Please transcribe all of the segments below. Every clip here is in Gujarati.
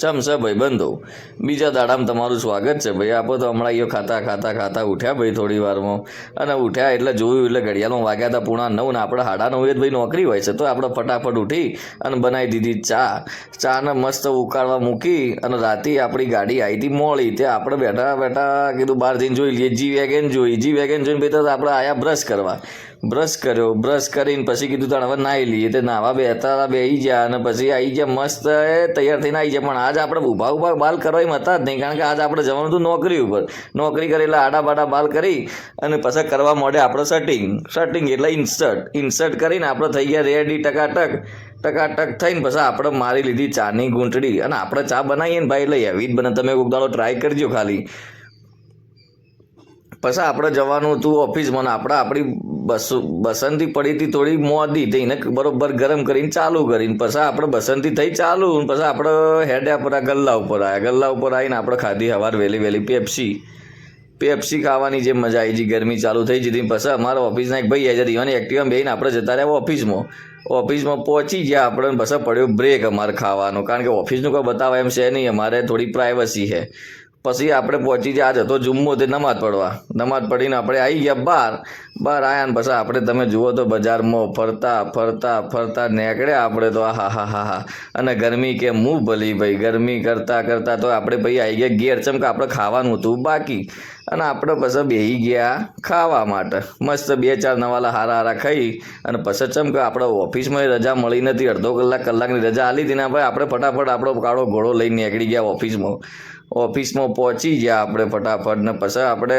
ચમશે ભાઈ બંધો બીજા દાડામાં તમારું સ્વાગત છે ભાઈ. આપણે તો હમણાં અહીંયા ખાતા ઉઠ્યા ભાઈ થોડી વારમાં, અને ઉઠ્યા એટલે જોયું એટલે ઘડિયાળમાં વાગ્યા હતા 9:30 ને આપણે 9:30 જ ભાઈ નોકરી હોય છે. તો આપણે ફટાફટ ઉઠી અને બનાવી દીધી ચાને મસ્ત ઉકાળવા મૂકી, અને રાતે આપણી ગાડી આવી હતી મોડી. તે આપણે બેઠા કીધું બહાર જઈને જોઈ લઈએ. જી વેગન જોઈને ભાઈ તો આપણે આયા બ્રશ કર્યો. બ્રશ કરીને પછી કીધું તાણ હવે નાહી લઈએ. તે નાહવા બેસી ગયા અને પછી આવી ગયા મસ્ત તૈયાર થઈને આવી ગયા. પણ આજ આપણે ઊભા બાલ કરવા એમ હતા જ નહીં, કારણ કે આજ આપણે જવાનું હતું નોકરી ઉપર. નોકરી કરી એટલે આડા બાલ કરી અને પછી કરવા માંડે આપણે શર્ટિંગ એટલે ઇન્સર્ટ કરીને આપણે થઈ ગયા રેડી ટકાટક થઈને પછી આપણે મારી લીધી ચાની ઘૂંટડી. અને આપણે ચા બનાવીએ ને ભાઈ એટલે એવી જ બને. તમે કોઈક દાડો ટ્રાય કરજો ખાલી. પછી આપણે જવાનું હતું ઓફિસમાં. આપણી બસંતી પડી હતી થોડી મોદી થઈને બરોબર ગરમ કરીને ચાલુ કરીને પછી આપણે બસંતી થઈ ચાલુ. પછી આપણે હેડ્યા પર ગલ્લા ઉપર આવીને આપણે ખાધી સવાર વહેલી પેપ્સી ખાવાની જે મજા આવી ગઈ. ગરમી ચાલુ થઈ જતી. પછી અમારા ઓફિસના એક ભાઈ આવી જતી એક્ટિવા બેહીને આપણે જતા રહ્યા ઓફિસમાં પહોંચી ગયા આપણે. પછી પડ્યો બ્રેક અમારે ખાવાનો, કારણ કે ઓફિસનું કોઈ બતાવે એમ છે નહીં, અમારે થોડી પ્રાઇવસી છે. પછી આપણે પહોંચી ગયા. આજ હતો જુમ્મો, તે નમાઝ પડીને આપણે આવી ગયા બહાર આવ્યા ને પછી આપણે તમે જુઓ તો બજારમાં ફરતા નીકળ્યા આપણે તો હા. અને ગરમી કે મું ભલી ભાઈ, ગરમી કરતા તો આપણે ભાઈ આવી ગયા ઘેર. ચમકે આપણે ખાવાનું હતું બાકી, અને આપણે પછી બેસી ગયા ખાવા માટે. મસ્ત 2-4 નવાલા હારા ખાઈ અને પછી ચમકે આપણે ઓફિસમાં રજા મળી નથી. અડધો કલાકની રજા આલી હતી ને આપણે ફટાફટ આપણો કાળો ઘોડો લઈને નીકળી ગયા ઓફિસમાં પહોંચી ગયા આપણે ફટાફટ. ને પછી આપણે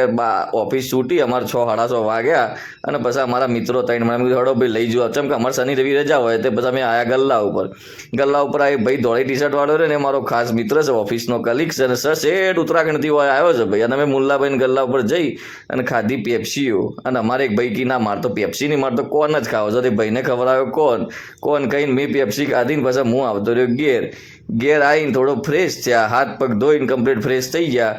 ઓફિસ છૂટી અમારે 6-6:30 વાગ્યા. અને પછી અમારા મિત્રો 3 મને કીધું હડો ભાઈ લઈ જાઓ. ચમ કે અમારે શનિ રવિ રજા હોય. તે પછી અમે આવ્યા ગલ્લા ઉપર આવી. ભાઈ ધોળી ટી-શર્ટ વાળો રહ્યો ને એ મારો ખાસ મિત્ર છે, ઓફિસનો કલીગ છે. અને શેઠ ઉત્તરાખંડથી આવ્યો છે ભાઈ. અને અમે મુલ્લાભાઈને ગલ્લા ઉપર જઈ અને ખાધી પેપ્સીઓ. અને અમારે એક ભાઈ કી ના મારતો પેપ્સી નહીં, મારતો કોન જ ખાવો છે. તે ભાઈને ખવડાવ્યો કોન કહીને મેં પેપ્સી ખાધી ને પછી હું આવતો રહ્યો ઘેર આવીને થોડો ફ્રેશ થયા, હાથ પગ ધોઈને કમ્પ્લીટ ફ્રેશ થઈ ગયા.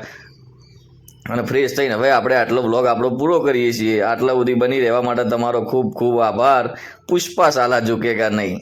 અને ફ્રેશ થઈને હવે આપણે આટલો વ્લોગ આપણો પૂરો કરીએ છીએ. આટલા સુધી બની રહેવા માટે તમારો ખૂબ ખૂબ આભાર. પુષ્પા સાલા ઝુકેગા નહીં.